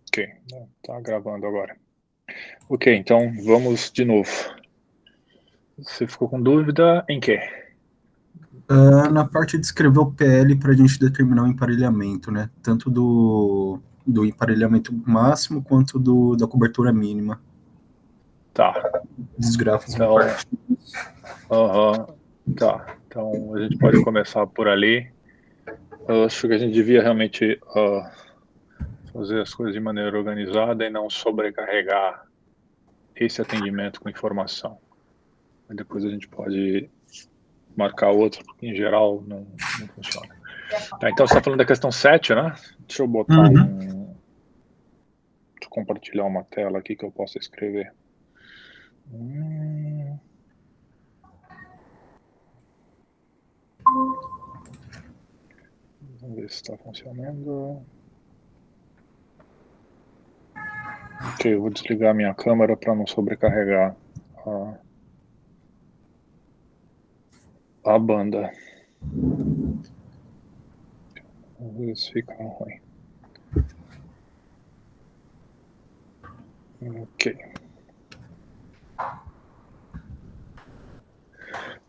Ok, tá gravando agora. Ok, então vamos de novo. Você ficou com dúvida em quê? Na parte de escrever o PL para a gente determinar o emparelhamento, né? Tanto do emparelhamento máximo quanto da cobertura mínima. Tá, Dos grafos então, bipartidos. tá. Então a gente pode começar por ali. Eu acho que a gente devia realmente fazer as coisas de maneira organizada e não sobrecarregar esse atendimento com informação. Aí depois a gente pode marcar outro, porque em geral não funciona. Tá, então você está falando da questão 7, né? Deixa eu botar Uhum. Deixa eu compartilhar uma tela aqui que eu possa escrever. Vamos ver se está funcionando. Ok, eu vou desligar minha câmera para não sobrecarregar a banda. Vamos ver se fica ruim. Ok.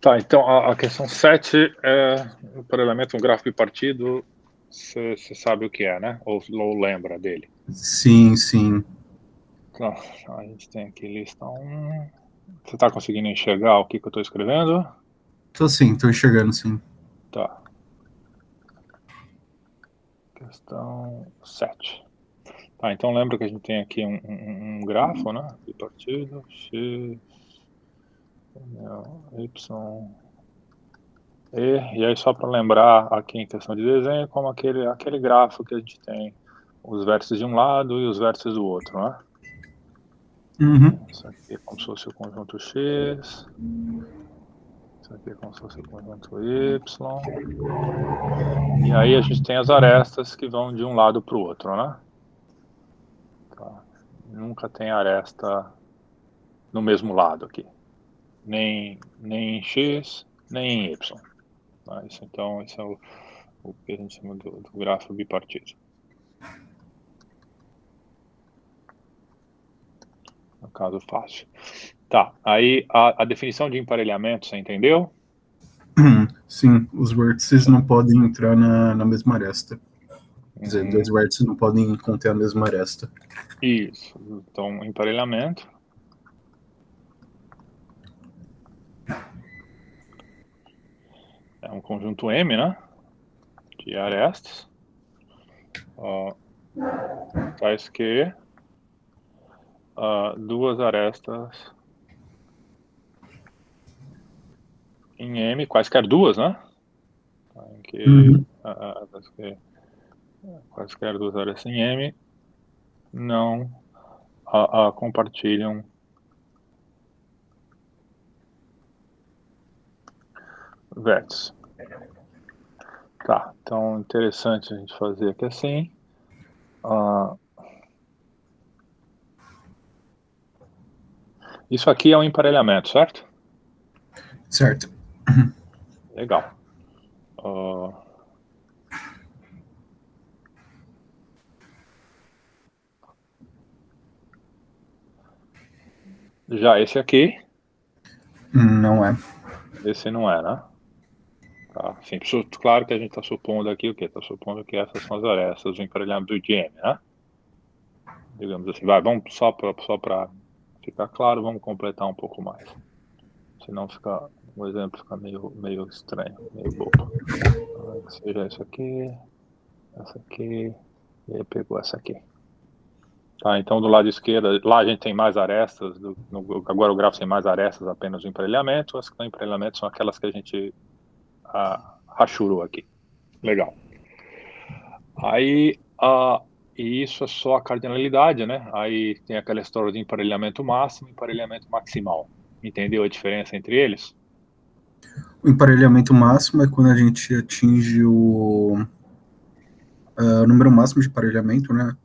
Tá, então a questão 7 é o paralelamento, um gráfico bipartido. Você sabe o que é, né? Ou lembra dele? Sim, sim. Então, a gente tem aqui lista 1. Você está conseguindo enxergar o que eu estou escrevendo? Tô enxergando, sim. Tá. Questão 7. Tá, então lembra que a gente tem aqui um grafo, né? Bipartido, X, Y, e aí só para lembrar aqui em questão de desenho, como aquele gráfico que a gente tem os vértices de um lado e os vértices do outro, né? Uhum. Isso aqui é como se fosse o conjunto X, isso aqui é como se fosse o conjunto Y, e aí a gente tem as arestas que vão de um lado para o outro, né? Tá. Nunca tem aresta no mesmo lado aqui, nem em X, nem em Y. Tá? Então, esse é o que a gente chama do gráfico bipartido. No caso fácil. Tá, aí a definição de emparelhamento, você entendeu? Sim, os vértices não podem entrar na mesma aresta. Quer dizer, dois Uhum. vértices não podem conter a mesma aresta. Isso. Então, emparelhamento é um conjunto M, né? De arestas. Tais que duas arestas em M, quaisquer duas, né? Em que, Uhum. quaisquer duas arestas em M não compartilham vértices. Tá, então interessante a gente fazer aqui assim. Isso aqui é um emparelhamento, certo? Certo. Legal. Já esse aqui, Não é. esse não é, né? Tá, assim, claro que a gente está supondo aqui o quê? Está supondo que essas são as arestas do emparelhamento de M, né? Digamos assim, vamos só para ficar claro, vamos completar um pouco mais. Senão o exemplo fica meio estranho, meio bobo. Então, que seja isso aqui, essa aqui, e aí pegou essa aqui. Tá, então do lado esquerdo, lá a gente tem mais arestas, agora o gráfico tem mais arestas apenas do emparelhamento, as que estão em emparelhamento são aquelas que a gente rachurou aqui. Legal. Aí, e isso é só a cardinalidade, né? Aí tem aquela história de emparelhamento máximo e emparelhamento maximal. Entendeu a diferença entre eles? O emparelhamento máximo é quando a gente atinge o número máximo de emparelhamento, né?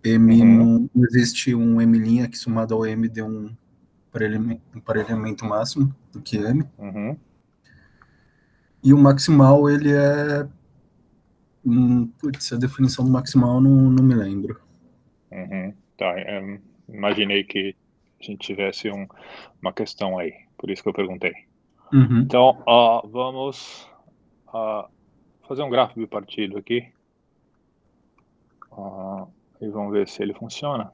M Uhum. não existe um M' que somado ao M dê um emparelhamento máximo do que M. Uhum. E o maximal, ele é. Putz, a definição do maximal não me lembro. Tá, imaginei que a gente tivesse uma questão aí, por isso que eu perguntei. Uhum. Então, vamos fazer um gráfico bipartido aqui. E vamos ver se ele funciona.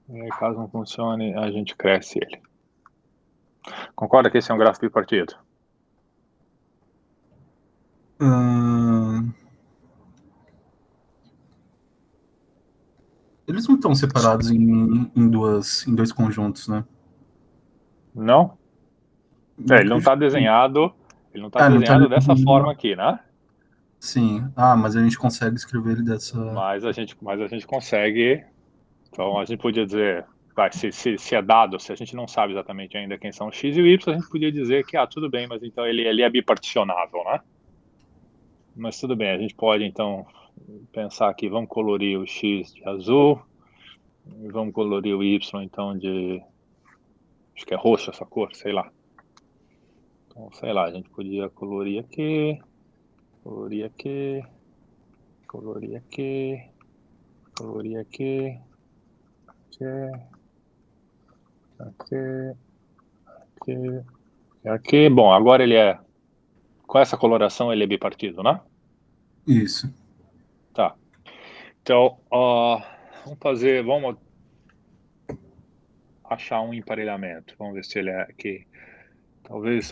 E aí, caso não funcione, a gente cresce ele. Concorda que esse é um gráfico bipartido? Eles não estão separados em dois conjuntos, né? Não? Eu Ele não acredito está que... desenhado, ele não está Não tá... desenhado dessa forma aqui, né? Sim. Mas a gente consegue escrever ele dessa... Mas a gente consegue. Então a gente podia dizer, se é dado, se a gente não sabe exatamente ainda quem são o x e o y, a gente podia dizer que tudo bem, mas então ele é biparticionável, né? Mas tudo bem, a gente pode então pensar aqui, vamos colorir o x de azul e vamos colorir o y então de, acho que é roxo essa cor, sei lá. Então, sei lá, a gente podia colorir aqui, colorir aqui, colorir aqui, colorir aqui, aqui, aqui, aqui. Bom, agora ele é, com essa coloração ele é bipartido, né? Isso. Tá. Então, vamos achar um emparelhamento. Vamos ver se ele é aqui. Talvez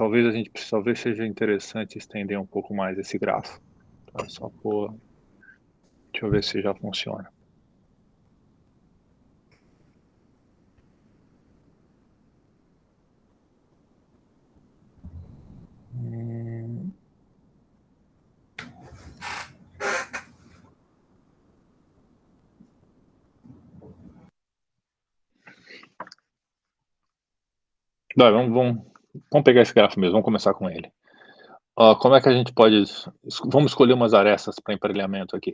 seja interessante estender um pouco mais esse grafo. Tá? Só por, deixa eu ver se já funciona. Vai, vamos pegar esse grafo mesmo, vamos começar com ele. Como é que a gente pode... Vamos escolher umas arestas para emparelhamento aqui.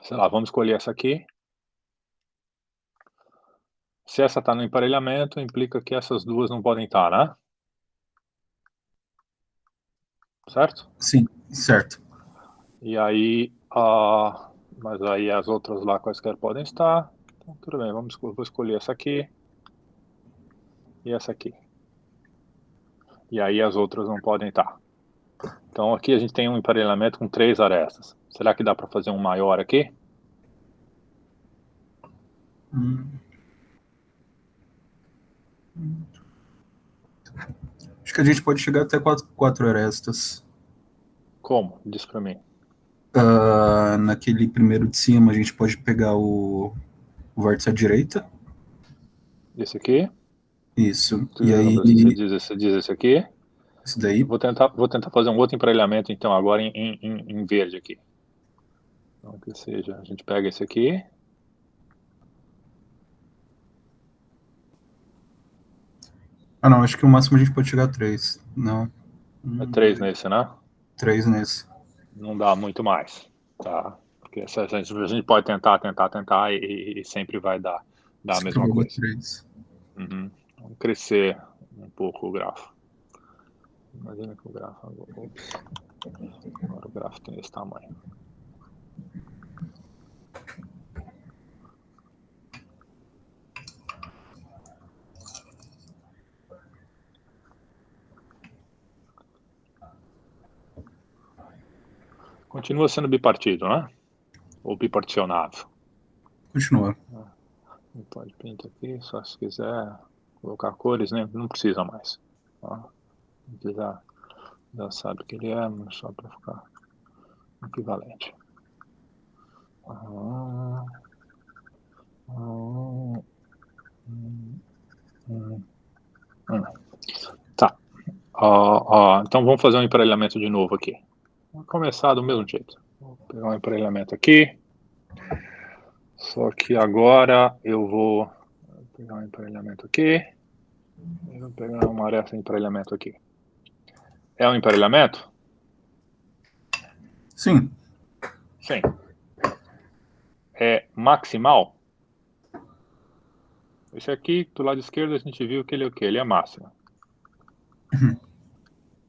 Sei lá, vamos escolher essa aqui. Se essa está no emparelhamento, implica que essas duas não podem estar, né? Certo? Sim, certo. E aí, mas aí as outras lá quaisquer podem estar. Então, tudo bem, vou escolher essa aqui e essa aqui. E aí as outras não podem estar. Então aqui a gente tem um emparelhamento com 3 arestas. Será que dá para fazer um maior aqui? Acho que a gente pode chegar até quatro arestas. Como? Diz para mim. Naquele primeiro de cima, a gente pode pegar o vértice à direita. Esse aqui. Isso. E aí, Você diz esse aqui. isso daí. Vou tentar fazer um outro emparelhamento então agora em verde aqui. Então que seja, a gente pega esse aqui. Não, acho que o máximo a gente pode chegar a 3. Não. É 3 nesse, né? 3 nesse. Não dá muito mais, tá? Porque a gente pode tentar e sempre vai dar a Sempre mesma vai dar coisa. 3. Uhum. Vamos crescer um pouco o grafo. Imagina que o grafo... Ops. Agora o grafo tem esse tamanho. Continua sendo bipartido, né? Ou biparticionável. Continua. Pode pintar aqui, só se quiser colocar cores, né? Não precisa mais. Tá? Já sabe o que ele é, mas só para ficar equivalente. Tá. Então vamos fazer um emparelhamento de novo aqui. Vamos começar do mesmo jeito. Vou pegar um emparelhamento aqui. Só que agora eu vou pegar um emparelhamento aqui. E vou pegar uma aresta de emparelhamento aqui. É um emparelhamento? Sim. Sim. É maximal? Esse aqui, do lado esquerdo, a gente viu que ele é o quê? Ele é máximo.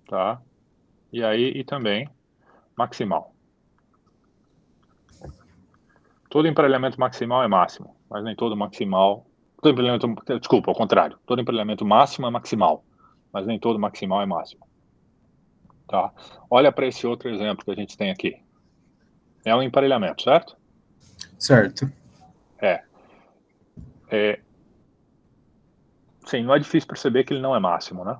Tá? E aí, e também maximal. Todo emparelhamento maximal é máximo, mas nem todo maximal... Todo emparelhamento... Desculpa, ao contrário. Todo emparelhamento máximo é maximal, mas nem todo maximal é máximo. Tá? Olha para esse outro exemplo que a gente tem aqui. É um emparelhamento, certo? Certo. Sim, não é difícil perceber que ele não é máximo, né?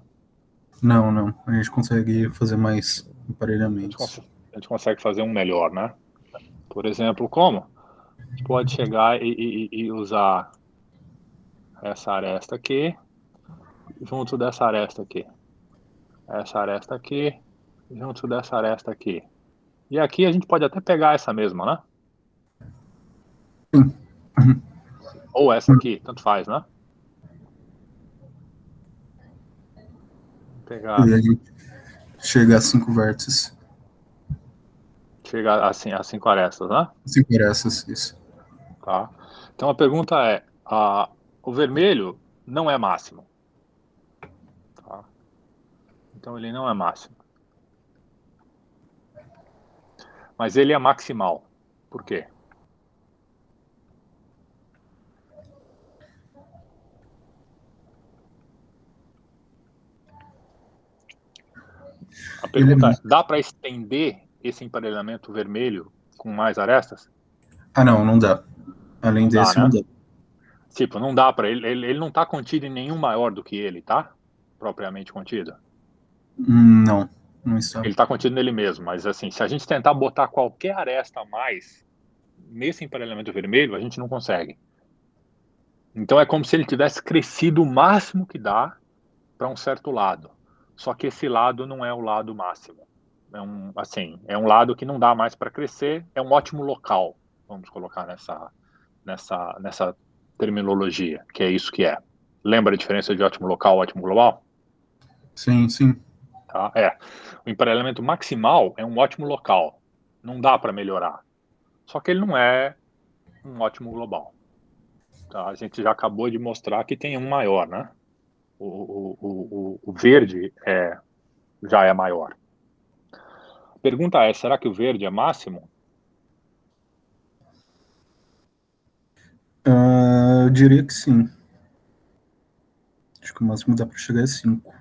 Não. A gente consegue fazer mais A emparelhamentos. gente consegue fazer um melhor, né? Por exemplo, como? A gente pode chegar e usar essa aresta aqui junto dessa aresta aqui. Essa aresta aqui junto dessa aresta aqui. E aqui a gente pode até pegar essa mesma, né? Sim. Ou essa aqui, tanto faz, né? Pegar, E a gente chega a 5 vértices. chegar assim, a 5 arestas, né? 5 arestas, isso. Tá? Então a pergunta é, o vermelho não é máximo. Tá? Então ele não é máximo. Mas ele é maximal. Por quê? A pergunta é, dá para estender esse emparelhamento vermelho com mais arestas? Não dá. Além Não dá, desse, né? não dá. Tipo, não dá para ele não está contido em nenhum maior do que ele, tá? Propriamente contido. Não está. Ele está contido nele mesmo, mas assim, se a gente tentar botar qualquer aresta a mais nesse emparelhamento vermelho, a gente não consegue. Então é como se ele tivesse crescido o máximo que dá para um certo lado. Só que esse lado não é o lado máximo. É um lado que não dá mais para crescer, é um ótimo local, vamos colocar nessa terminologia, que é isso que é. Lembra a diferença de ótimo local e ótimo global? Sim. Tá? O emparelhamento maximal é um ótimo local, não dá para melhorar. Só que ele não é um ótimo global. Tá? A gente já acabou de mostrar que tem um maior, né? O verde já é maior. A pergunta é, será que o verde é máximo? Eu diria que sim. Acho que o máximo dá para chegar a 5.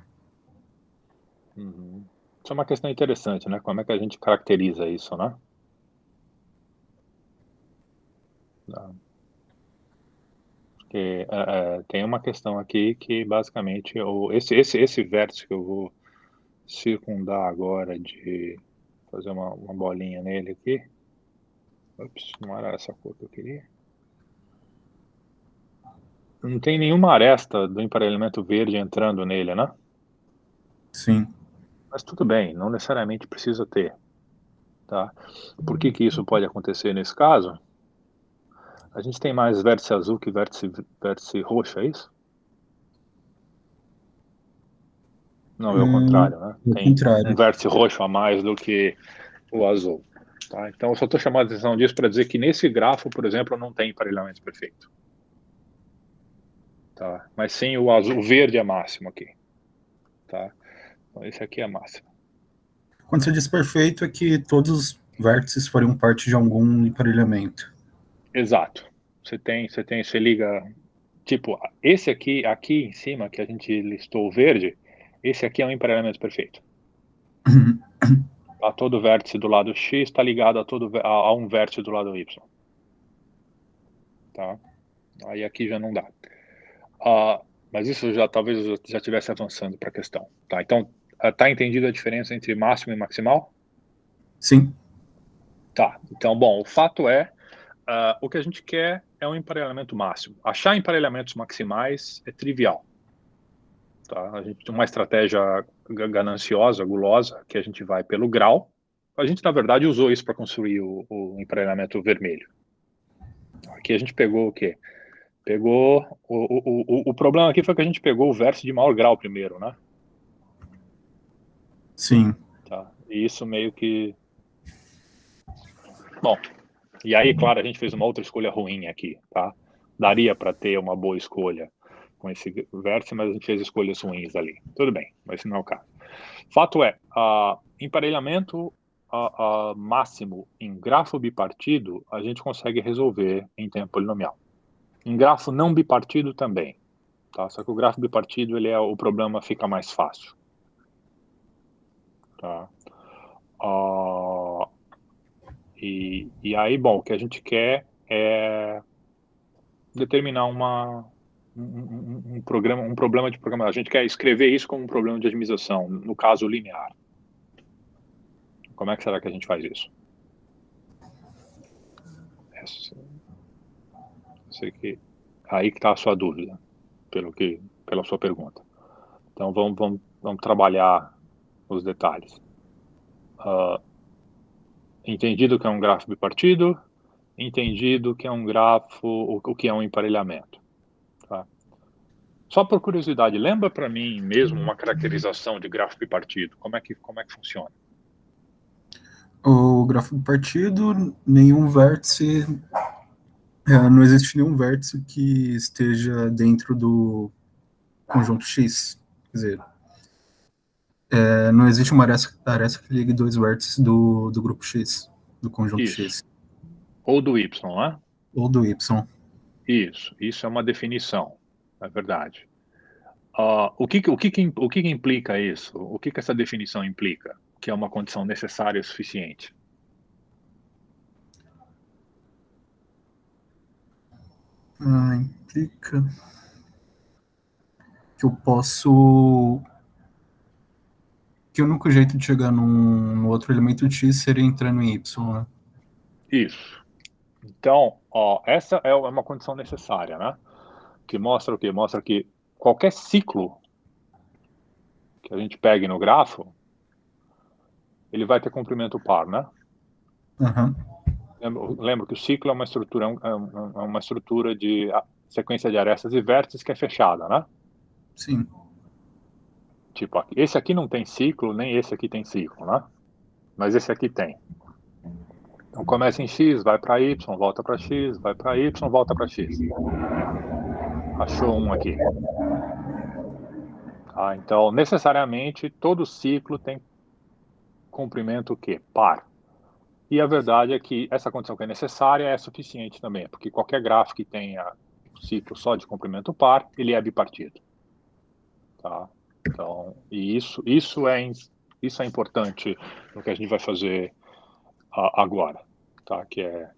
Uhum. Isso é uma questão interessante, né? Como é que a gente caracteriza isso, né? Porque tem uma questão aqui que basicamente esse vértice que eu vou circundar agora de fazer uma bolinha nele aqui. Ups, não era essa cor que eu queria. Não tem nenhuma aresta do emparelhamento verde entrando nele, né? Sim. Mas tudo bem, não necessariamente precisa ter. Tá? Por que isso pode acontecer nesse caso? A gente tem mais vértice azul que vértice roxo, é isso? Não, é o contrário, né? Ao Tem um contrário. vértice roxo a mais do que o azul. Tá? Então, eu só estou chamando a atenção disso para dizer que nesse grafo, por exemplo, não tem emparelhamento perfeito. Tá? Mas sim, o azul, o verde é máximo aqui. Tá? Então, esse aqui é máximo. Quando você diz perfeito, é que todos os vértices fariam parte de algum emparelhamento. Exato. Você liga, tipo, esse aqui em cima, que a gente listou o verde, esse aqui é um emparelhamento perfeito. Tá? Todo vértice do lado X está ligado a um vértice do lado Y. Tá? Aí aqui já não dá. Mas isso talvez eu já estivesse avançando para a questão. Tá? Então, tá entendida a diferença entre máximo e maximal? Sim. Tá. Então, bom, o fato é, o que a gente quer é um emparelhamento máximo. Achar emparelhamentos maximais é trivial. Tá? A gente tem uma estratégia gananciosa, gulosa, que a gente vai pelo grau. A gente, na verdade, usou isso para construir o emparelhamento vermelho. Aqui a gente pegou o quê? Pegou... O problema aqui foi que a gente pegou o vértice de maior grau primeiro, né? Sim. Tá? E isso meio que... Bom, e aí, claro, a gente fez uma outra escolha ruim aqui, tá? Daria para ter uma boa escolha com esse vértice, mas a gente fez escolhas ruins ali. Tudo bem, mas esse não é o caso. Fato é, emparelhamento máximo em grafo bipartido, a gente consegue resolver em tempo polinomial. Em grafo não bipartido também. Tá? Só que o grafo bipartido, o problema fica mais fácil. Tá? E aí, bom, o que a gente quer é determinar um problema de programação. A gente quer escrever isso como um problema de otimização, no caso linear. Como é que será que a gente faz isso? Sei que aí que está a sua dúvida, pela sua pergunta. Então vamos trabalhar os detalhes. Entendido que é um grafo bipartido, entendido que é um grafo, o que é um emparelhamento. Tá? Só por curiosidade, lembra para mim mesmo uma caracterização de grafo bipartido? Como é que funciona? O grafo bipartido, nenhum vértice, não existe nenhum vértice que esteja dentro do conjunto X. Quer dizer, não existe uma aresta que ligue dois vértices do grupo X, do conjunto Isso. X. Ou do Y, né? Ou do Y. Isso é uma definição, é verdade. O que implica isso? O que essa definição implica? Que é uma condição necessária e suficiente? Implica que eu posso... Que o único jeito de chegar no outro elemento X seria entrando em Y, né? Isso. Então, essa é uma condição necessária, né? Que mostra o quê? Mostra que qualquer ciclo que a gente pegue no grafo, ele vai ter comprimento par, né? Uhum. Lembro que o ciclo é uma estrutura de sequência de arestas e vértices que é fechada, né? Sim. Tipo, esse aqui não tem ciclo, nem esse aqui tem ciclo, né? Mas esse aqui tem. Então começa em X, vai para Y, volta para X, vai para Y, volta para X. Achou um aqui. Tá? Então, necessariamente, todo ciclo tem comprimento o quê? Par. E a verdade é que essa condição que é necessária é suficiente também, porque qualquer gráfico que tenha ciclo só de comprimento par, ele é bipartido. Tá? Então, e isso é importante no que a gente vai fazer agora, tá? Que é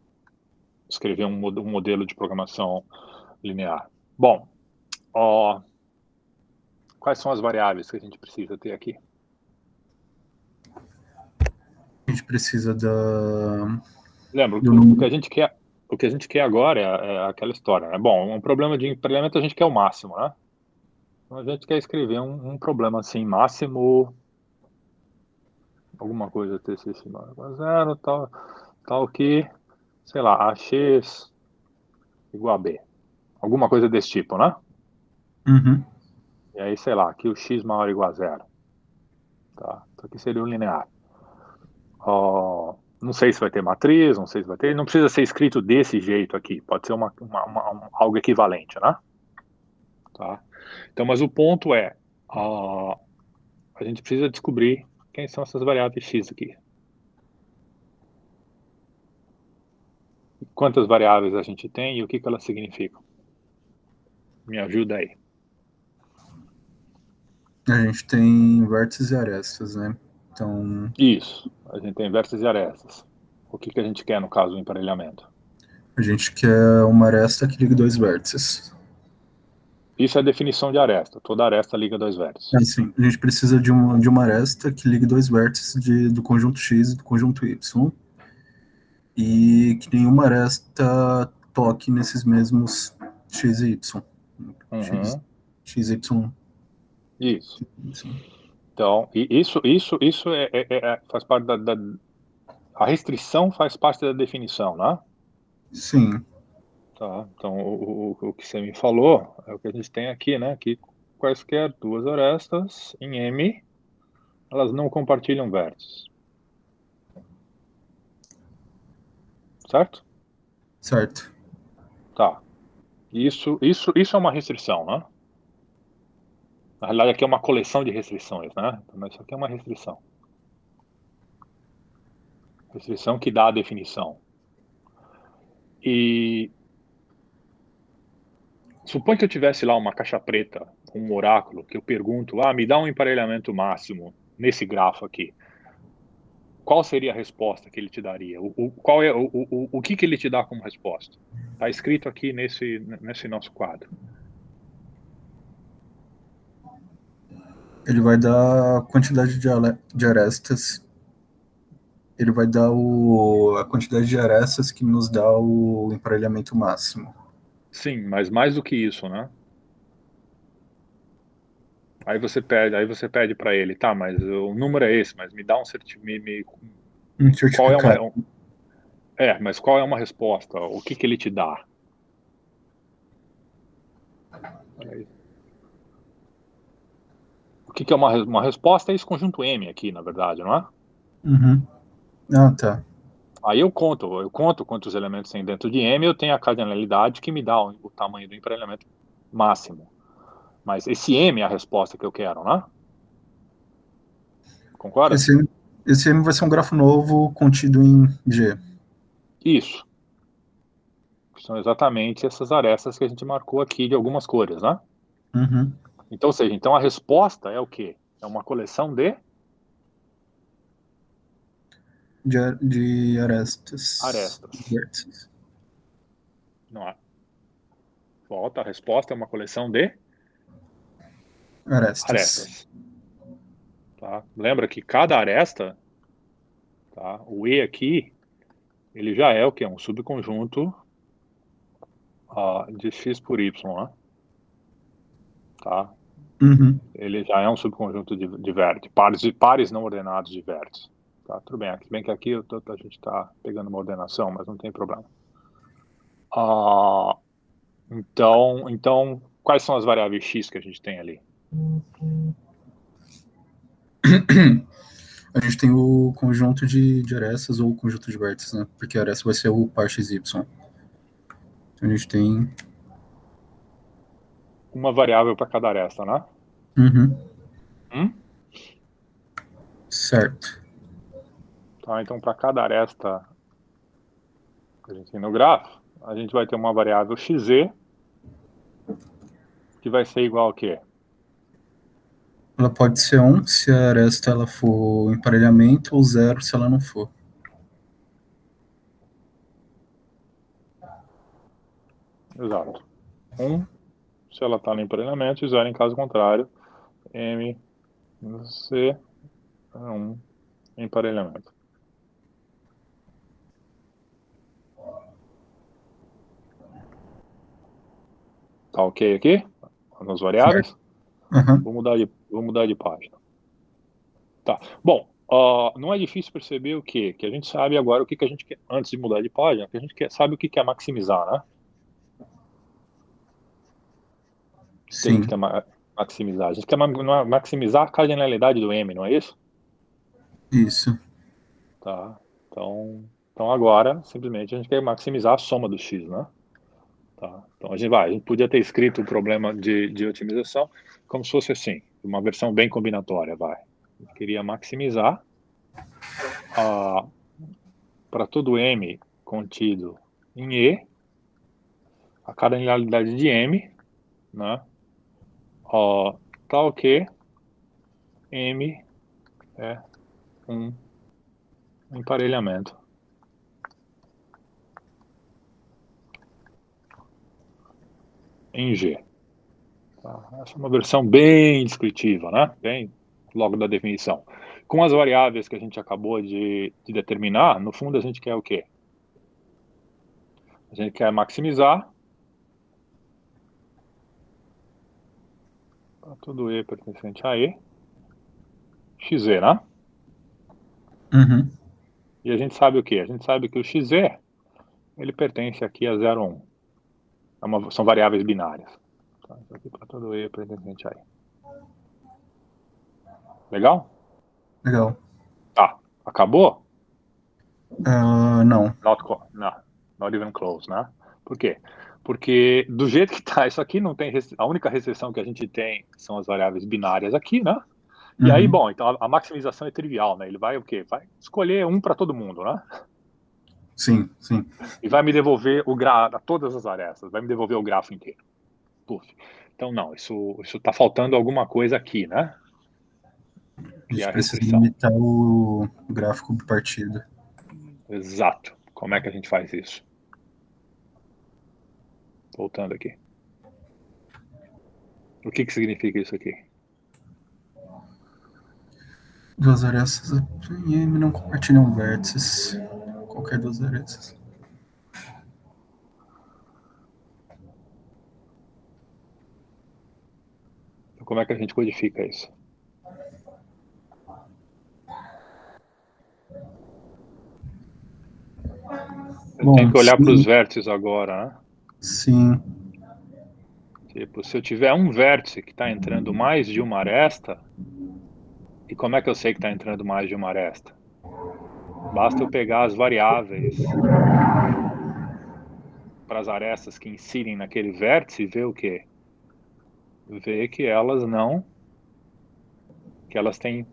escrever um modelo de programação linear. Bom, quais são as variáveis que a gente precisa ter aqui? A gente precisa da... Lembra, o que a gente quer agora é aquela história, né? Bom, um problema de emparelhamento a gente quer o máximo, né? Então a gente quer escrever um problema assim, máximo, alguma coisa TC igual a zero, tal que, sei lá, AX igual a B. Alguma coisa desse tipo, né? Uhum. E aí, sei lá, aqui o X maior ou igual a zero. Tá? Isso aqui seria um linear. Não sei se vai ter matriz, não sei se vai ter. Não precisa ser escrito desse jeito aqui. Pode ser algo equivalente, né? Tá? Então, mas o ponto é, a gente precisa descobrir quem são essas variáveis x aqui. Quantas variáveis a gente tem e o que elas significam? Me ajuda aí. A gente tem vértices e arestas, né? Então, Isso. A gente tem vértices e arestas. O que a gente quer no caso do emparelhamento? a gente quer uma aresta que ligue dois vértices. Isso é a definição de aresta. Toda aresta liga dois vértices. Assim, a gente precisa de uma aresta que ligue dois vértices do conjunto X e do conjunto Y. E que nenhuma aresta toque nesses mesmos X e Y. Uhum. X, Y. Isso. Y. Então, isso faz parte a restrição faz parte da definição, né? Sim. Tá? Então, o que você me falou é o que a gente tem aqui, né? Que quaisquer duas arestas em M, elas não compartilham vértices. Certo? Certo. Tá. Isso é uma restrição, né? Na realidade, aqui é uma coleção de restrições, né? Mas isso aqui é uma restrição. Restrição que dá a definição. E supõe que eu tivesse lá uma caixa preta, um oráculo, que eu pergunto, me dá um emparelhamento máximo nesse grafo aqui. Qual seria a resposta que ele te daria? Qual é o que ele te dá como resposta? Está escrito aqui nesse nosso quadro. Ele vai dar a quantidade de arestas. Ele vai dar a quantidade de arestas que nos dá o emparelhamento máximo. Sim, mas mais do que isso, né? Aí você pede para ele, tá, mas o número é esse, mas me dá um certificado. Um Qual é certificado. mas qual é uma resposta? O que ele te dá? Olha aí. O que é uma resposta? É esse conjunto M aqui, na verdade, não é? Uhum. Ah, tá. Aí eu conto quantos elementos tem dentro de M, eu tenho a cardinalidade que me dá o tamanho do emparelhamento máximo. Mas esse M é a resposta que eu quero, né? Concorda? Esse M vai ser um grafo novo contido em G. Isso. São exatamente essas arestas que a gente marcou aqui de algumas cores, né? Uhum. Então, ou seja, então a resposta é o quê? É uma coleção de De arestas. arestas. Vértices. Não é? Volta, a resposta é uma coleção de Arestas. arestas. Tá? Lembra que cada aresta, tá? O E aqui, ele já é o que? Um subconjunto de x por y, né? Tá? Uhum. Ele já é um subconjunto de vértices, pares não ordenados de vértices. Tá? Tudo bem, se bem que aqui a gente está pegando uma ordenação, mas não tem problema. Então, quais são as variáveis x que a gente tem ali? A gente tem o conjunto de arestas ou o conjunto de vértices, né? Porque a aresta vai ser o par xy. Então a gente tem. Uma variável para cada aresta, né? Uhum. Hum? Certo. Tá, então, para cada aresta que a gente tem no grafo, a gente vai ter uma variável xz, que vai ser igual a quê? Ela pode ser 1 se a aresta ela for emparelhamento ou 0 se ela não for. Exato. 1, se ela está no emparelhamento, e 0 em caso contrário. M, C, 1, emparelhamento. Tá ok aqui? Nas variáveis? Uhum. Vou mudar de página. Tá. Bom, não é difícil perceber o quê? Que a gente sabe agora o que a gente quer, antes de mudar de página, que a gente sabe o que é maximizar, né? O que a gente Sim. quer maximizar? A gente quer maximizar a cardinalidade do M, não é isso? Isso. Tá. Então agora, simplesmente, a gente quer maximizar a soma do X, né? Tá. Então a gente podia ter escrito o problema de otimização como se fosse assim, uma versão bem combinatória, vai. A gente queria maximizar para todo M contido em E, a cardinalidade de M, né? Tal que M é um emparelhamento em G. Tá? Essa é uma versão bem descritiva, né? Bem logo da definição. Com as variáveis que a gente acabou de determinar, no fundo a gente quer o quê? A gente quer maximizar para todo E pertencente a E, XZ, né? Uhum. E a gente sabe o quê? A gente sabe que o XZ, ele pertence aqui a 0, 1. São variáveis binárias. Tá? Isso aqui para todo E pertencente a E. Legal? Legal. Tá. Acabou? Não. Not even close, né? Por quê? Porque do jeito que tá, isso aqui não tem a única restrição que a gente tem são as variáveis binárias aqui, né? E aí, Uhum. bom, então a maximização é trivial, né? Ele vai o quê? Vai escolher um para todo mundo, né? Sim, sim. E vai me devolver todas as arestas, vai me devolver o grafo inteiro. Puf. Então, não, isso está faltando alguma coisa aqui, né? A Que é gente a precisa restrição. limitar o gráfico bipartido. Exato. Como é que a gente faz isso? Voltando aqui. O que significa isso aqui? Duas arestas em M não compartilham vértices. Qualquer duas arestas. Então, como é que a gente codifica isso? Eu tenho Bom, que olhar para os sim, vértices agora, né? sim. Tipo, se eu tiver um vértice que está entrando mais de uma aresta, e como é que eu sei que está entrando mais de uma aresta? Basta eu pegar as variáveis para as arestas que incidem naquele vértice e ver o quê? Ver que elas têm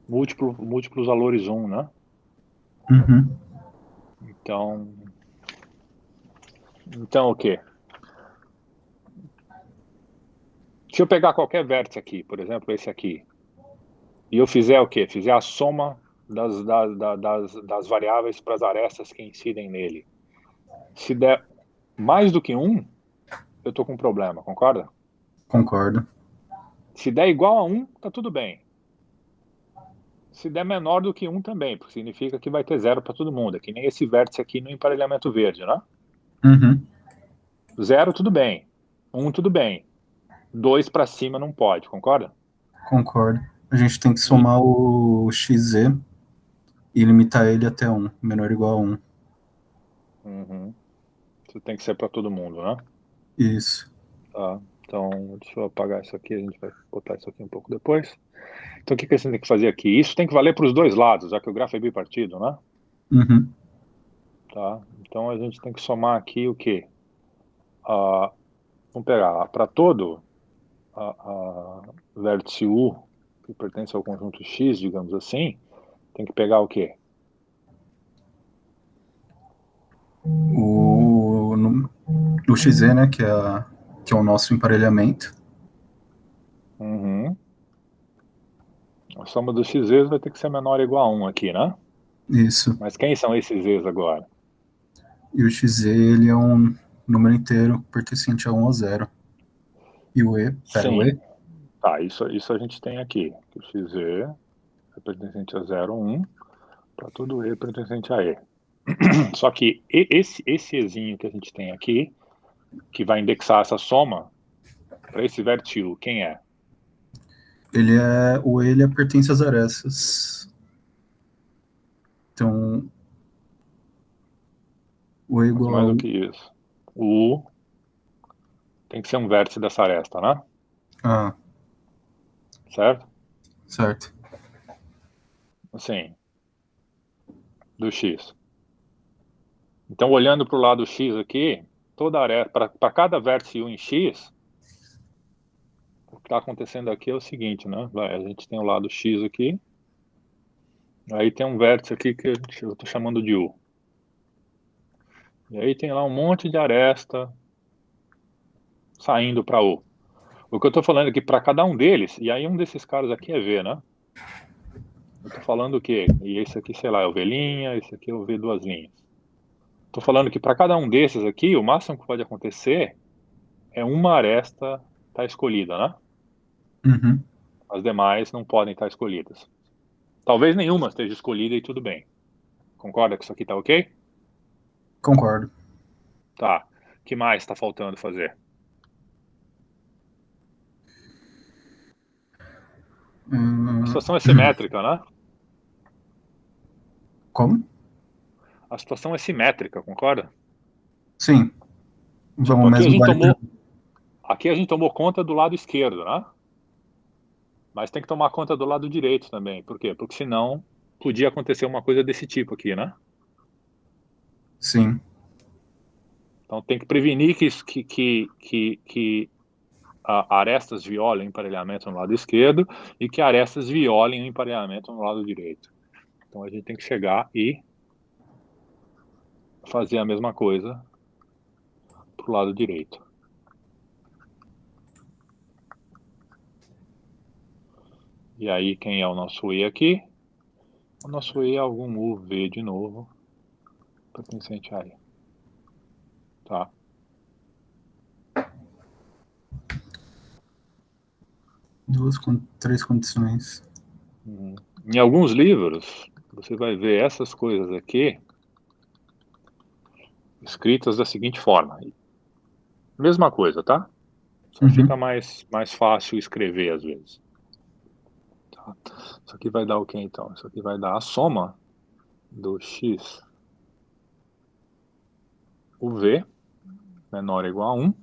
múltiplos valores 1, né? Uhum. Então o quê? Se eu pegar qualquer vértice aqui, por exemplo, esse aqui, e eu fizer o quê? Fizer a soma das variáveis para as arestas que incidem nele. Se der mais do que um, eu estou com um problema, concorda? Concordo. Se der igual a um, tá tudo bem. Se der menor do que um também, porque significa que vai ter zero para todo mundo. É que nem esse vértice aqui no emparelhamento verde, né? Uhum. Zero, tudo bem. Um, tudo bem. Dois para cima não pode, concorda? Concordo. A gente tem que E, somar o XZ e limitar ele até 1, menor ou igual a 1. uhum. Isso tem que ser para todo mundo, né? Isso. Tá. Então, deixa eu apagar isso aqui, a gente vai botar isso aqui um pouco depois. Então, o que que você tem que fazer aqui? Isso tem que valer para os dois lados, já que o grafo é bipartido, né? Uhum. Tá. Então, a gente tem que somar aqui o quê? Ah, vamos pegar para todo a vértice U, que pertence ao conjunto X, digamos assim, tem que pegar o quê? O XZ, né, que é o nosso emparelhamento. Uhum. A soma dos x's vai ter que ser menor ou igual a 1 aqui, né? Isso. Mas quem são esses z's agora? E o XZ, ele é um número inteiro pertencente a 1 ou 0. E o Sim. E, Tá, isso a gente tem aqui. O xz é pertencente a 0, 1, para todo e pertencente a e. Só que esse ezinho que a gente tem aqui, que vai indexar essa soma, para esse vértice U, quem é? o E, ele pertence às arestas. Então, o E Mas igual a mais do 1. que isso. O U tem que ser um vértice dessa aresta, né? Ah, Certo? certo. Assim, do X. Então, olhando para o lado X aqui, toda aresta, para cada vértice U em X, o que está acontecendo aqui é o seguinte, né? A gente tem o lado X aqui, aí tem um vértice aqui que eu estou chamando de U. E aí tem lá um monte de aresta saindo para U. O que eu estou falando aqui para cada um deles, e aí um desses caras aqui é V, né? Eu estou falando o quê? E esse aqui, sei lá, é o V', esse aqui é o V duas linhas. Estou falando que para cada um desses aqui, o máximo que pode acontecer é uma aresta estar escolhida, né? Uhum. As demais não podem estar escolhidas. Talvez nenhuma esteja escolhida e tudo bem. Concorda que isso aqui tá ok? Concordo. Tá. O que mais está faltando fazer? A Hum, situação é simétrica, né? como? A situação é simétrica, concorda? Sim. Tipo, Vamos mesmo validar. aqui a gente tomou conta do lado esquerdo, né? Mas tem que tomar conta do lado direito também. Por quê? Porque senão podia acontecer uma coisa desse tipo aqui, né? Sim. Então tem que prevenir que arestas violem o emparelhamento no lado esquerdo e que arestas violem o emparelhamento no lado direito. Então a gente tem que chegar e fazer a mesma coisa para o lado direito. E aí, quem é o nosso E aqui? O nosso E é algum UV de novo, pertencente a E. Tá? Três condições. Em alguns livros, você vai ver essas coisas aqui escritas da seguinte forma. Mesma coisa, tá? Só fica mais fácil escrever às vezes. Tá? Isso aqui vai dar o que então? Isso aqui vai dar a soma do x UV menor ou igual a 1.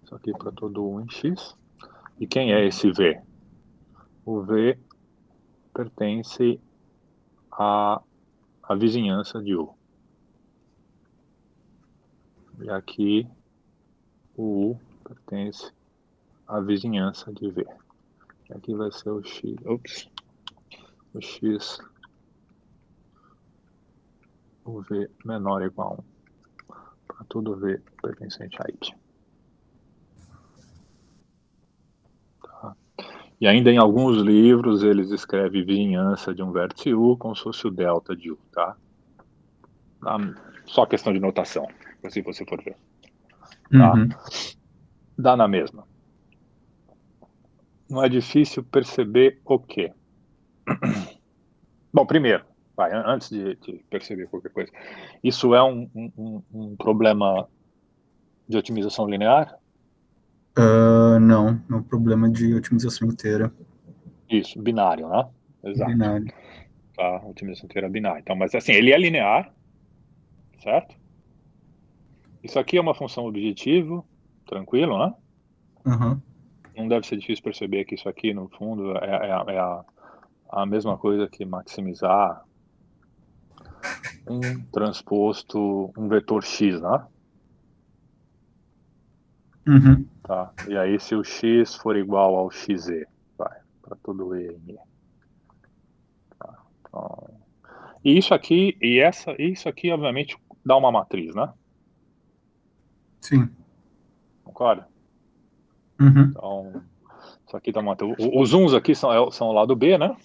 Isso aqui para todo 1 em x. E quem é esse V? O V pertence à vizinhança de U. E aqui o U pertence à vizinhança de V. E aqui vai ser o X. Ops. O X. O V menor ou igual a 1. Para todo V pertencente a Y. Tá. E ainda em alguns livros eles escrevem vizinhança de um vértice U como se fosse o delta de U, tá? Só questão de notação, se você for ver. Tá? Dá na mesma. Não é difícil perceber o quê? Bom, primeiro, antes de perceber qualquer coisa, isso é um problema de otimização linear? Não, é um problema de otimização inteira. Isso, binário, né? Exato. Binário. Tá, otimização inteira binária. Então, mas assim, ele é linear, certo? Isso aqui é uma função objetivo, tranquilo, né? Não deve ser difícil perceber que isso aqui, no fundo, é a mesma coisa que maximizar um transposto, um vetor x, né? Tá? E aí, se o x for igual ao xe, vai, para todo e em e. Tá? Então, e isso aqui, isso aqui, obviamente, dá uma matriz, né? Sim. Concorda? Então, isso aqui dá uma matriz. Os uns aqui são o lado B, né?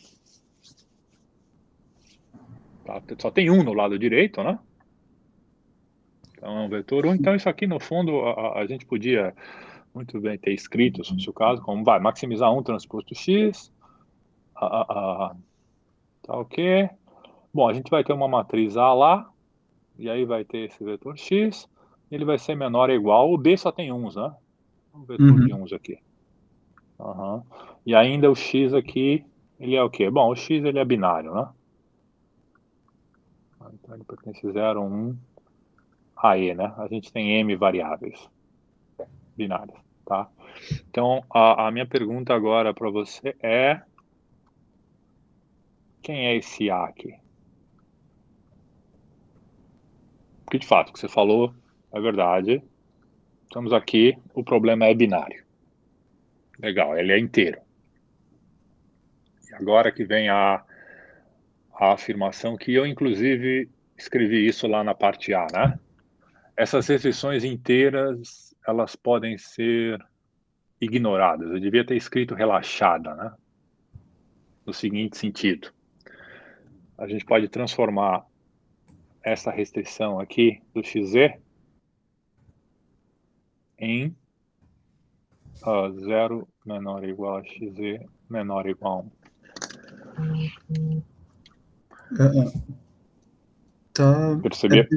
Tá? Só tem um no lado direito, né? Então, é um vetor 1. Então, isso aqui, no fundo, a gente podia muito bem ter escrito, se fosse o caso, como vai maximizar um transposto x, tá ok? Bom, a gente vai ter uma matriz A lá, e aí vai ter esse vetor x, ele vai ser menor ou igual, o B só tem uns, né? Um vetor de uns aqui. E ainda o x aqui, ele é o quê? Bom, o x ele é binário, né? Então ele pertence 0, 1 a e, né? A gente tem m variáveis binárias, tá? Então, a minha pergunta agora para você é: quem é esse A aqui? Porque, de fato, o que você falou é verdade. Estamos aqui, o problema é binário. Legal, ele é inteiro. E agora que vem a afirmação que eu, inclusive, escrevi isso lá na parte A, né? Essas restrições inteiras, elas podem ser ignoradas. Eu devia ter escrito relaxada, né? No seguinte sentido: a gente pode transformar essa restrição aqui do xe em 0 menor ou igual a xe menor ou igual a 1. Tá. Perceber?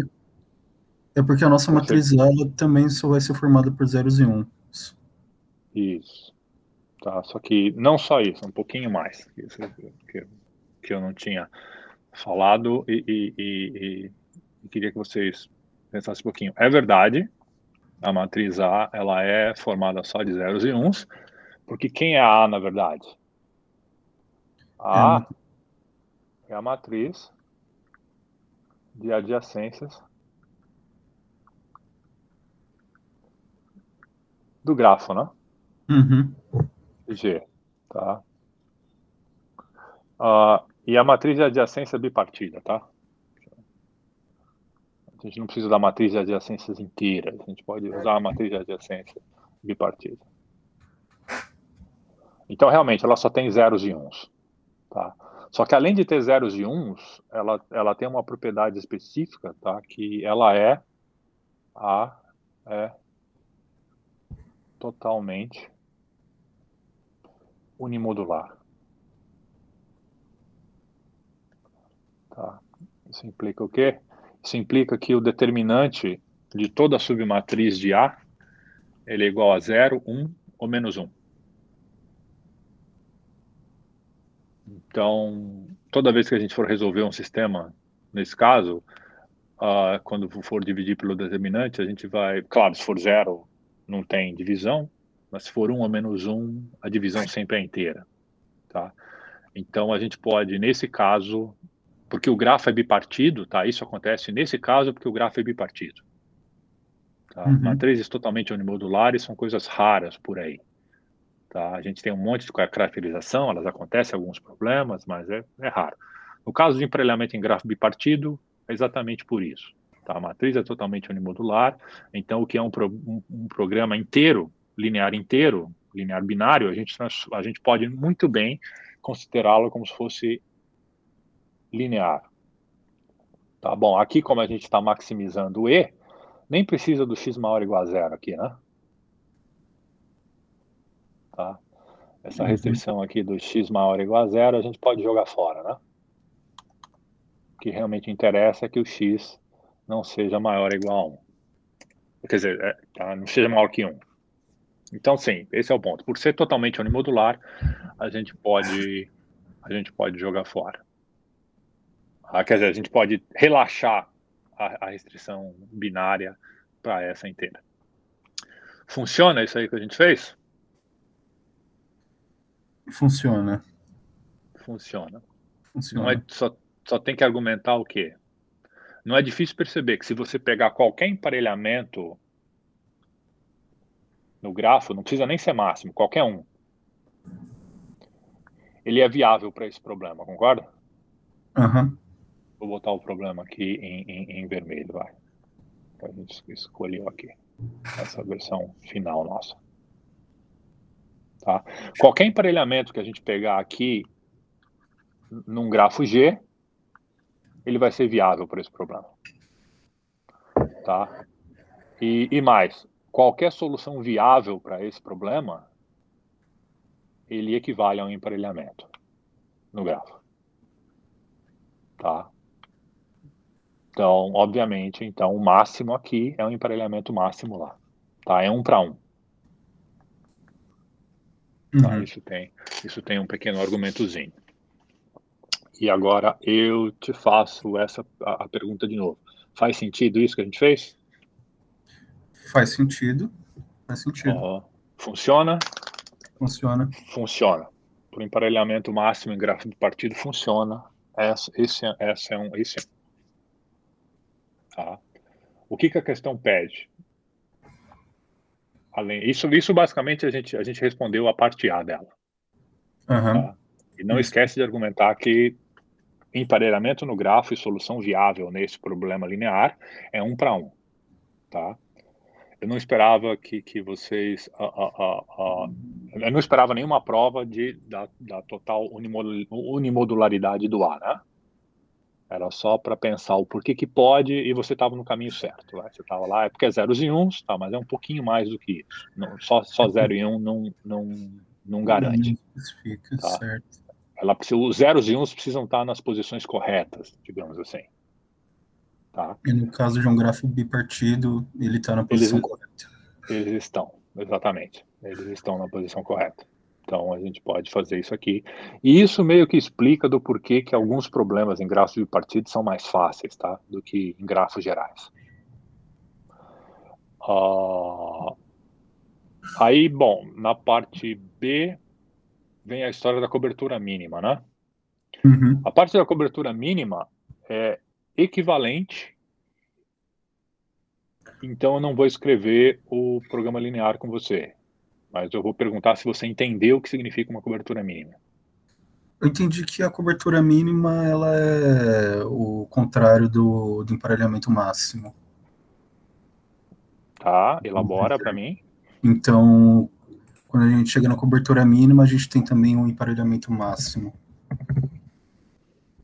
É porque a nossa matriz ela também só vai ser formada por zeros e uns. Isso. Tá, só que não só isso, um pouquinho mais. Que eu não tinha falado e queria que vocês pensassem um pouquinho. É verdade, a matriz A ela é formada só de zeros e uns, porque quem é a A, na verdade? A é a matriz de adjacências do grafo, né? Uhum. G, tá? E a matriz de adjacência bipartida, tá? A gente não precisa da matriz de adjacências inteiras, a gente pode usar a matriz de adjacência bipartida. Então, realmente, ela só tem zeros e uns, tá? Só que além de ter zeros e uns, ela tem uma propriedade específica, tá? Que ela é totalmente unimodular, tá? Isso implica o quê? Isso implica que o determinante de toda a submatriz de A, ele é igual a 0, 1 ou menos 1. Então, toda vez que a gente for resolver um sistema, nesse caso, quando for dividir pelo determinante, a gente vai... Claro, se for 0, não tem divisão, mas se for 1 ou menos 1, a divisão sempre é inteira, tá? Então, a gente pode, nesse caso, porque o grafo é bipartido, tá? Isso acontece nesse caso porque o grafo é bipartido. Tá? Uhum. Matrizes totalmente unimodulares são coisas raras por aí. Tá? A gente tem um monte de caracterização, elas acontecem alguns problemas, mas é raro. No caso de emparelhamento em grafo bipartido, é exatamente por isso. Tá? A matriz é totalmente unimodular, então o que é um programa inteiro, linear binário, a gente pode muito bem considerá-lo como se fosse linear. Tá bom, aqui como a gente está maximizando o E, nem precisa do x maior ou igual a zero aqui, né? Tá? Essa restrição aqui do x maior ou igual a zero, a gente pode jogar fora, né? O que realmente interessa é que o x não seja maior ou igual a 1. Quer dizer, tá? Não seja maior que 1. Então, sim, esse é o ponto. Por ser totalmente unimodular, a gente pode jogar fora. Quer dizer, a gente pode relaxar a restrição binária para essa inteira. Funciona isso aí que a gente fez? Funciona. Funciona. Não é Funciona. só tem que argumentar o quê? Não é difícil perceber que se você pegar qualquer emparelhamento no grafo, não precisa nem ser máximo, qualquer um, ele é viável para esse problema, concorda? Uhum. Vou botar o problema aqui em vermelho, vai. A gente escolheu aqui, essa versão final nossa. Tá? Qualquer emparelhamento que a gente pegar aqui num grafo G, ele vai ser viável para esse problema. Tá? E mais, qualquer solução viável para esse problema, ele equivale a um emparelhamento no grafo. Tá? Então, obviamente, então, o máximo aqui é um emparelhamento máximo lá. Tá? É 1 para 1. Tá? Uhum. Isso tem um pequeno argumentozinho. E agora eu te faço a pergunta de novo. Faz sentido isso que a gente fez? Faz sentido. Faz sentido. Funciona? Funciona. Funciona. Por emparelhamento máximo em grafo de partido, funciona. Esse é um. Tá? O que a questão pede? Isso basicamente a gente respondeu a parte A dela. Uhum. Tá? E não Isso. esquece de argumentar que emparelhamento no grafo e solução viável nesse problema linear é 1 para 1. Tá? Eu não esperava que vocês... eu não esperava nenhuma prova da total unimodularidade do A, né? Era só para pensar o porquê que pode e você estava no caminho certo. Né? Você estava lá, é porque é zeros e uns, tá, mas é um pouquinho mais do que isso. Não, só 0 e 1 não garante. Especifica, Tá? certo. Os zeros e uns precisam estar nas posições corretas, digamos assim. Tá? E no caso de um grafo bipartido, ele está na posição correta. Eles estão, exatamente. Eles estão na posição correta. Então, a gente pode fazer isso aqui. E isso meio que explica do porquê que alguns problemas em grafos bipartidos são mais fáceis, tá? Do que em grafos gerais. Aí, bom, na parte B vem a história da cobertura mínima, né? Uhum. A parte da cobertura mínima é equivalente, então eu não vou escrever o programa linear com você. mas eu vou perguntar se você entendeu o que significa uma cobertura mínima. Eu entendi que a cobertura mínima ela é o contrário do emparelhamento máximo. Tá? Elabora para mim. Então, quando a gente chega na cobertura mínima, a gente tem também um emparelhamento máximo.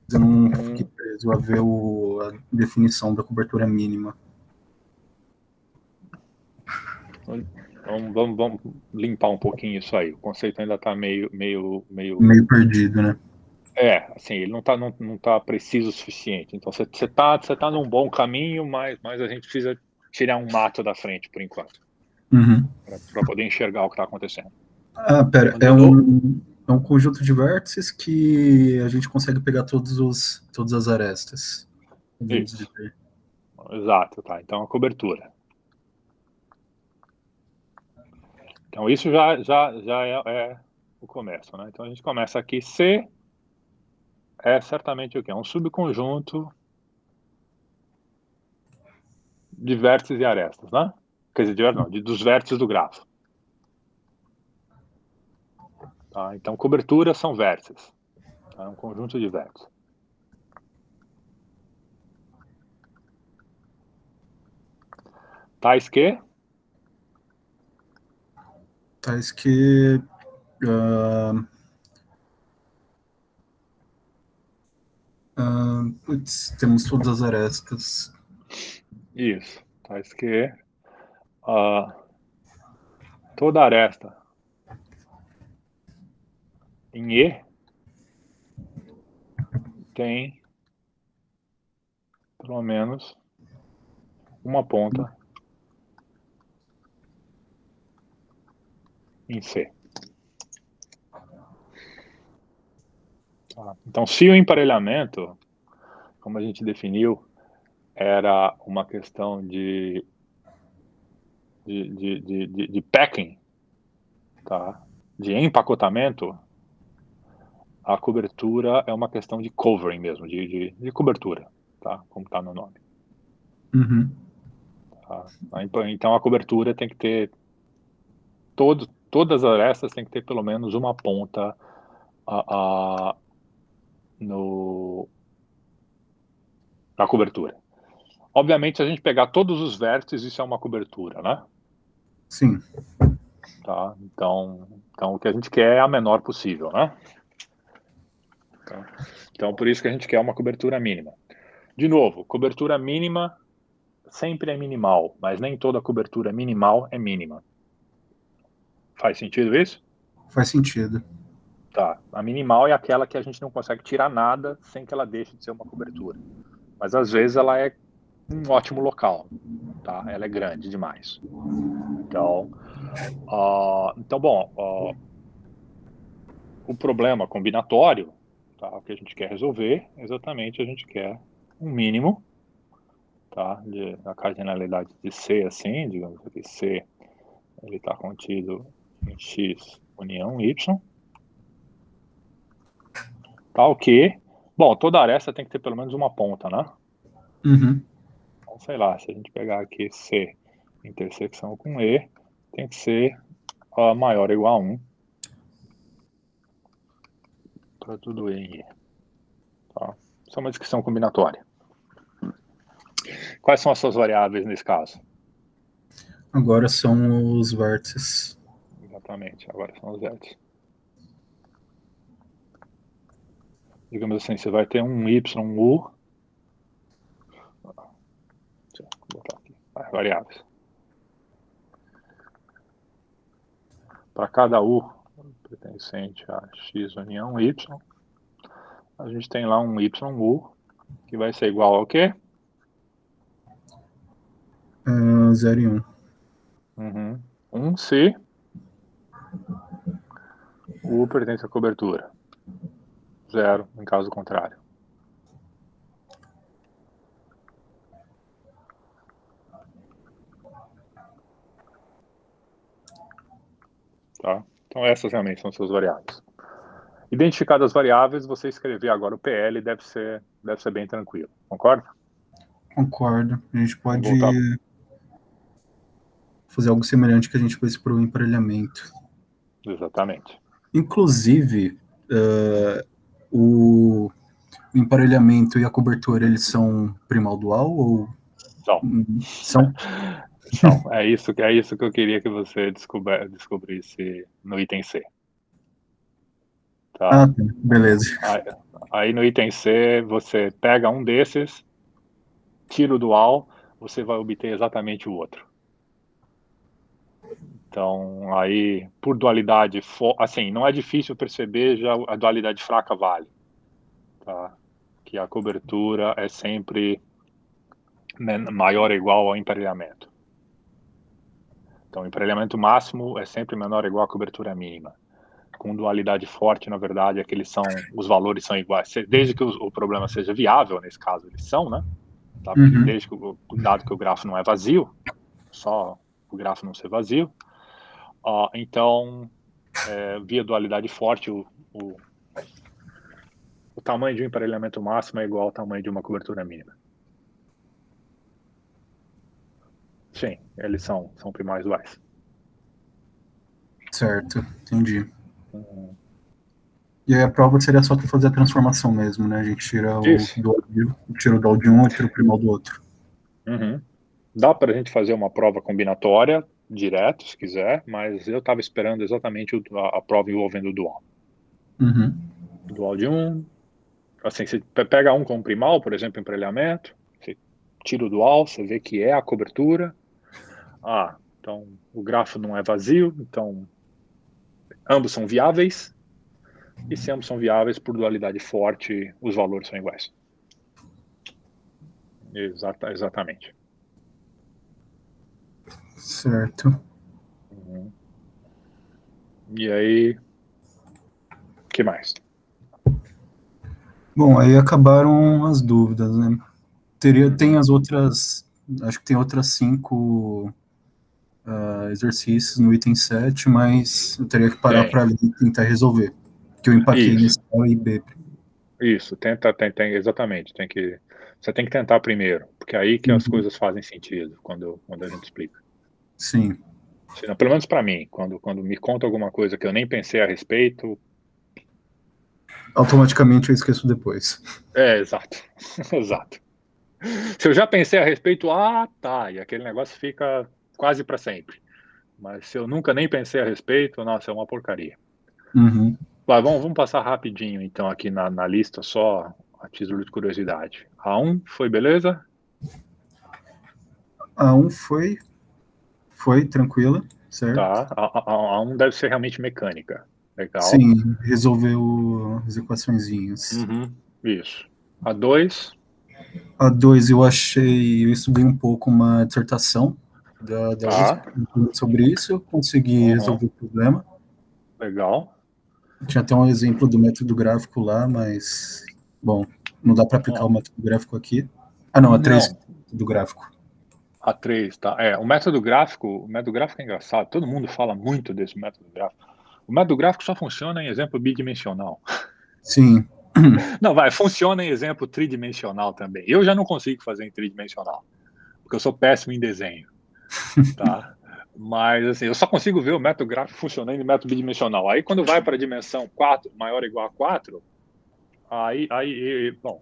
Eu não fiquei preso a ver a definição da cobertura mínima. Vamos limpar um pouquinho isso aí. O conceito ainda está meio perdido, né? Assim, ele não tá preciso o suficiente. Então você tá num bom caminho, mas a gente precisa tirar um mato da frente por enquanto, para poder enxergar o que está acontecendo. Pera, é um conjunto de vértices que a gente consegue pegar todas as arestas. Isso. Exato, tá. Então a cobertura. Então isso já é o começo, né? Então a gente começa aqui. C é certamente o quê? Um subconjunto de vértices e arestas, né? Quer dizer, dos vértices do grafo. Tá? Então cobertura são vértices. Tá? Um conjunto de vértices. Tais que? Tais que temos todas as arestas. Isso. Tais que toda aresta em E tem pelo menos uma ponta em C. Tá? Então, se o emparelhamento, como a gente definiu, era uma questão de packing, tá? De empacotamento, a cobertura é uma questão de covering mesmo, de cobertura, tá? Como está no nome. Tá? Então a cobertura tem que ter todas as arestas tem que ter pelo menos uma ponta na cobertura. Obviamente, se a gente pegar todos os vértices, isso é uma cobertura, né? Sim. Tá? Então o que a gente quer é a menor possível, né? Então, por isso que a gente quer uma cobertura mínima. De novo, cobertura mínima sempre é minimal, mas nem toda cobertura minimal é mínima. Faz sentido isso? Faz sentido. Tá. A minimal é aquela que a gente não consegue tirar nada sem que ela deixe de ser uma cobertura. Mas às vezes ela é um ótimo local, tá? Ela é grande demais. Então, bom, o problema combinatório, tá? O que a gente quer resolver, exatamente, a gente quer um mínimo, tá? A cardinalidade de C, assim, digamos que C, ele está contido em X união Y, tal que, bom, toda aresta tem que ter pelo menos uma ponta, né? Então, sei lá, se a gente pegar aqui C intersecção com E, tem que ser maior ou igual a 1 para tudo E em E. Tá? Isso é uma descrição combinatória. Quais são as suas variáveis nesse caso? Agora são os vértices. Exatamente, agora são os vértices. Digamos assim, você vai ter um YU. Deixa eu botar aqui. Variáveis. Para cada U pertencente a X união Y, a gente tem lá um YU, que vai ser igual ao quê? 0 e 1. 1 se U pertence à cobertura. 0 em caso contrário. Tá? Então essas realmente são suas variáveis. Identificadas as variáveis, você escrever agora o PL deve ser bem tranquilo. Concorda? Concordo. A gente pode fazer algo semelhante que a gente fez para o emparelhamento. Exatamente. Inclusive, o emparelhamento e a cobertura, eles são primal dual ou São. são? São. É isso que eu queria que você descobrisse no item C. Tá? Ah, tá. Beleza. Aí no item C, você pega um desses, tira o dual, você vai obter exatamente o outro. Então, aí, por dualidade, assim, não é difícil perceber, já a dualidade fraca vale. Tá? Que a cobertura é sempre maior ou igual ao emparelhamento. Então, o emparelhamento máximo é sempre menor ou igual à cobertura mínima. Com dualidade forte, na verdade, é que os valores são iguais. Desde que o problema seja viável, nesse caso eles são, né? Tá? Porque Uhum. desde que dado que o grafo não é vazio, só o grafo não ser vazio, então, via dualidade forte, o tamanho de um emparelhamento máximo é igual ao tamanho de uma cobertura mínima. Sim, eles são primais duais. Certo, entendi. Uhum. E aí a prova seria só fazer a transformação mesmo, né? A gente tira o Isso. dual de um e tira o primal do outro. Uhum. Dá para a gente fazer uma prova combinatória direto, se quiser, mas eu estava esperando exatamente a prova envolvendo o dual. Uhum. Dual de um, assim, você pega um como primal, por exemplo, emparelhamento, você tira o dual, você vê que é a cobertura. Então o grafo não é vazio, então ambos são viáveis, e se ambos são viáveis por dualidade forte, os valores são iguais. Exatamente. Certo. Uhum. E aí, o que mais? Bom, aí acabaram as dúvidas, né? Tem Uhum. as outras, acho que tem outras 5 exercícios no item 7, mas eu teria que parar Tem. para ler e tentar resolver, que eu empaquei Isso. nesse A e B. Isso, exatamente, você tem que tentar primeiro, porque é aí que as Uhum. coisas fazem sentido, quando a gente explica. Sim, Senão, pelo menos para mim, quando me conta alguma coisa que eu nem pensei a respeito, automaticamente eu esqueço depois. exato, exato. Se eu já pensei a respeito, tá, e aquele negócio fica quase para sempre. Mas se eu nunca nem pensei a respeito, nossa, é uma porcaria. Uhum. Vai, vamos passar rapidinho, então, aqui na lista, só a título de curiosidade. A1 foi beleza? A1 foi tranquila, certo? Tá. A1 deve ser realmente mecânica. Legal. Sim, resolveu as equaçõezinhas. Uhum. Isso. A2, A 2 eu estudei um pouco uma dissertação da USP tá. sobre isso, eu consegui Uhum. resolver o problema. Legal. Tinha até um exemplo do método gráfico lá, mas, bom, não dá para aplicar o Ó, método gráfico aqui. Ah, não, a 3 não, do gráfico. A3, tá. O método gráfico é engraçado. Todo mundo fala muito desse método gráfico. O método gráfico só funciona em exemplo bidimensional. Sim. Não, funciona em exemplo tridimensional também. Eu já não consigo fazer em tridimensional, porque eu sou péssimo em desenho, tá? Mas, assim, eu só consigo ver o método gráfico funcionando em método bidimensional. Aí, quando vai para a dimensão 4, maior ou igual a 4, bom,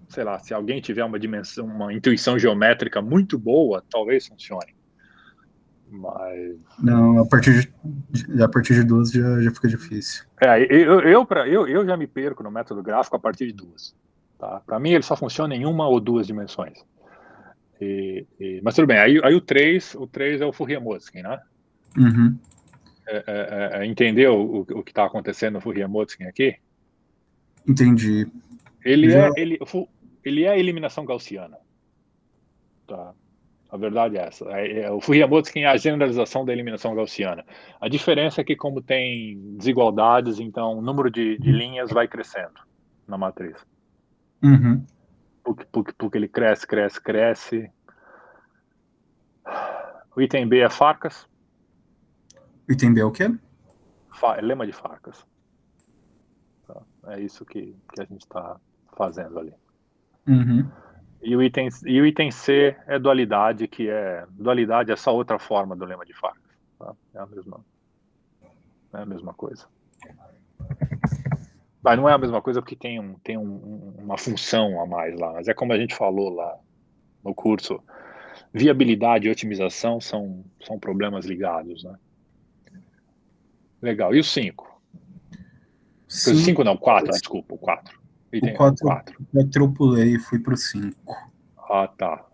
sei lá, se alguém tiver uma intuição geométrica muito boa, talvez funcione. Mas Não, a partir de 2 já fica difícil. eu já me perco no método gráfico a partir de duas. Tá? Para mim, ele só funciona em uma ou duas dimensões. Mas tudo bem, aí o três é o Fourier-Motzkin, né? Uhum, Entendeu o que está acontecendo no Fourier-Motzkin aqui? entendi. Ele Já, é, ele, ele é a eliminação gaussiana. Tá? A verdade é essa. O Fourier-Motzkin é a generalização da eliminação gaussiana. A diferença é que, como tem desigualdades, então o número de linhas vai crescendo na matriz. uhum. Porque ele cresce, cresce, cresce. O item B é Farcas, Item B é o quê? é lema de Farcas. Tá? É isso que a gente está fazendo ali. Uhum. E o item C é dualidade, dualidade é essa outra forma do lema de Farcas. Tá? É a mesma. Não é a mesma coisa. Mas não é a mesma coisa porque tem uma função a mais lá, mas é como a gente falou lá no curso, viabilidade e otimização são problemas ligados, né? Legal. E o 5? O 5 5, não, 4, desculpa, o 4. o Item 4 4. eu pulei e fui pro 5. Ah, tá.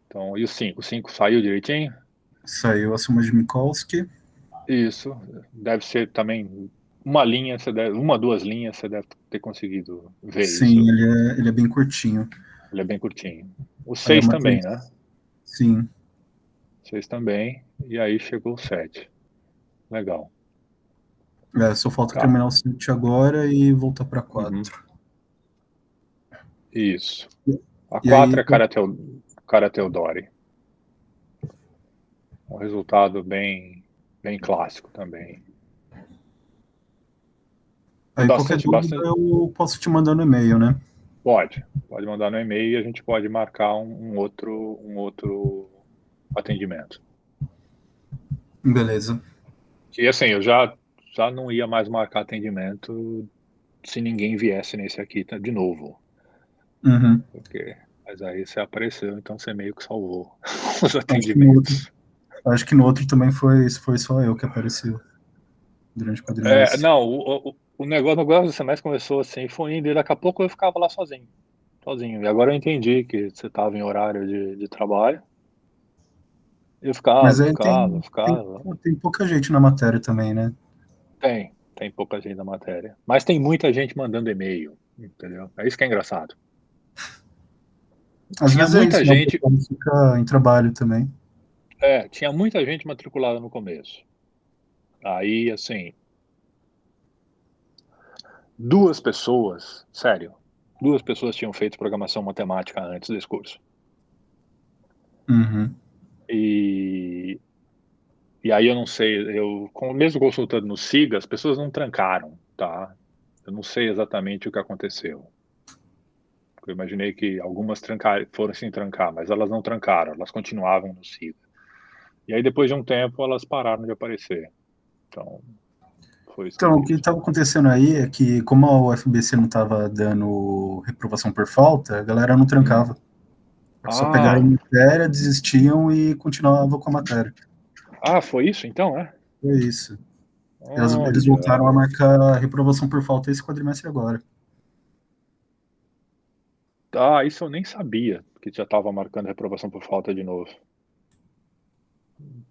Então, e o 5? O 5 saiu direitinho? Saiu a soma de Minkowski. Isso. Deve ser também uma linha, uma, duas linhas, você deve ter conseguido ver Sim, isso. ele é bem curtinho. Ele é bem curtinho. O Aí eu 6 marquei. também, né? Sim. 6 também. E aí chegou o 7. Legal. Só falta Tá. terminar o 7 agora e voltar para Uhum. 4. Isso. A E 4 aí, é Cara Teodori. Um resultado bem clássico também. qualquer Bastante, dúvida bastante. eu posso te mandar no e-mail, né? Pode mandar no e-mail e a gente pode marcar um outro atendimento. Beleza. E assim, eu já não ia mais marcar atendimento se ninguém viesse nesse aqui de novo. Uhum. Mas aí você apareceu, então você meio que salvou os Acho que no outro, atendimentos. acho que no outro também foi só eu que apareceu durante o quadrimestre. Não, o negócio do semestre começou assim, foi indo, e daqui a pouco eu ficava lá sozinho. Sozinho. E agora eu entendi que você estava em horário de trabalho. Eu Mas ficava, aí ficava, tem, ficava. tem pouca gente na matéria também, né? Tem pouca gente na matéria. Mas tem muita gente mandando e-mail, entendeu? É isso que é engraçado. Às Tinha vezes é muita isso, né? O gente, pessoal fica em trabalho também. tinha muita gente matriculada no começo. Aí, assim, sério, duas pessoas tinham feito programação matemática antes desse curso. Uhum. E, e aí eu não sei, mesmo consultando no SIGA, as pessoas não trancaram, tá? Eu não sei exatamente o que aconteceu. Eu imaginei que algumas foram se trancar, mas elas não trancaram, elas continuavam no SIGA. E aí depois de um tempo elas pararam de aparecer. Então, foi isso que eu Então, o que fiz. estava acontecendo aí é que, como a UFBC não estava dando reprovação por falta, a galera não Hum. trancava. Só pegaram a Ah, matéria, desistiam e continuavam com a matéria. foi isso então, é? Foi isso. Eles Olha. voltaram a marcar a reprovação por falta esse quadrimestre agora. Isso eu nem sabia, que já estava marcando reprovação por falta de novo.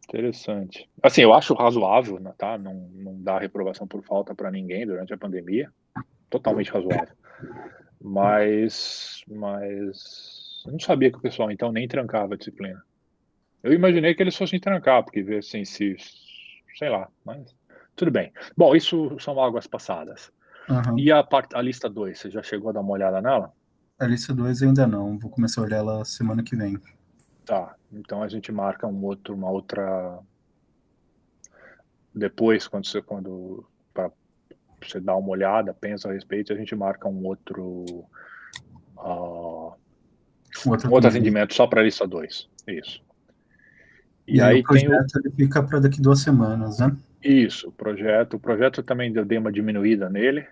Interessante. Assim, eu acho razoável, né, tá? Não dar reprovação por falta para ninguém durante a pandemia. Totalmente razoável. Mas eu não sabia que o pessoal então nem trancava a disciplina. Eu imaginei que eles fossem trancar, porque ver assim se, sei lá, mas tudo bem. Bom, isso são águas passadas. Uhum. E a lista 2, você já chegou a dar uma olhada nela? A lista 2 ainda não. Vou começar a olhar ela semana que vem. Tá, então a gente marca uma outra depois, para você dar uma olhada, pensa a respeito, a gente marca uh, Outro um outro atendimento. atendimento só para a lista 2. Isso. E E aí o aí tem projeto ele fica para daqui 2 semanas, né? o projeto também eu dei uma diminuída nele.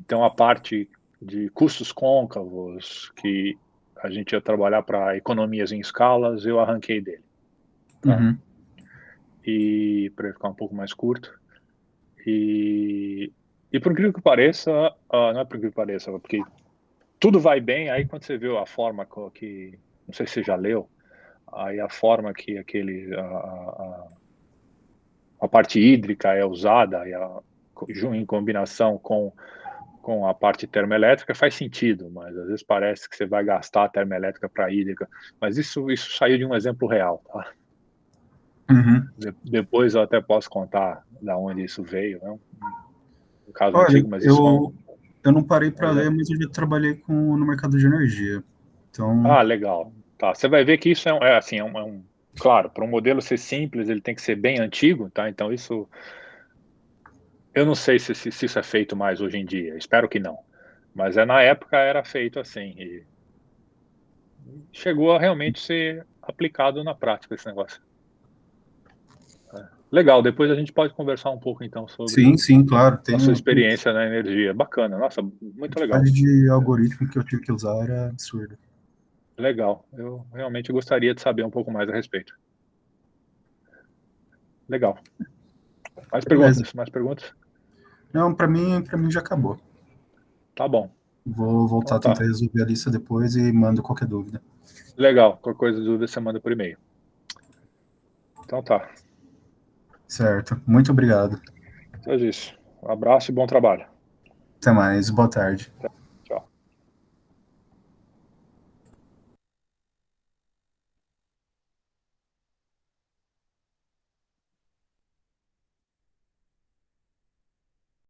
Então a parte de custos côncavos que a gente ia trabalhar para economias em escalas, eu arranquei dele, tá? Uhum. E para ele ficar um pouco mais curto. E, e por incrível que pareça, não é por incrível que pareça, porque tudo vai bem, aí quando você vê a forma que, não sei se você já leu, aí a forma que a parte hídrica é usada em combinação com a parte termoelétrica faz sentido, mas às vezes parece que você vai gastar a termoelétrica para a hídrica, mas isso saiu de um exemplo real, tá? Uhum. Depois eu até posso contar da onde isso veio, né? Um caso Olha, antigo, mas isso foi eu não parei um para ler, exemplo. mas eu já trabalhei no mercado de energia. Então, Legal. Tá, você vai ver que isso assim, claro, para um modelo ser simples, ele tem que ser bem antigo, tá? Então isso, eu não sei se isso é feito mais hoje em dia, espero que não. Mas na época era feito assim, e chegou a realmente ser aplicado na prática esse negócio. Legal, depois a gente pode conversar um pouco então Sim, sobre sim, claro. a Tem sua experiência na energia. Bacana, nossa, muito legal. quantidade de algoritmo que eu tive que usar era absurda. Legal. Eu realmente gostaria de saber um pouco mais a respeito. Legal. Mais Beleza. perguntas? Mais perguntas? Não, para mim já acabou. Tá bom. Vou voltar Então a tentar tá. resolver a lista depois e mando qualquer dúvida. Legal. Qualquer coisa, dúvida, você manda por e-mail. Então tá. Certo. Muito obrigado. Então é isso. Um abraço e bom trabalho. Até mais. Boa tarde.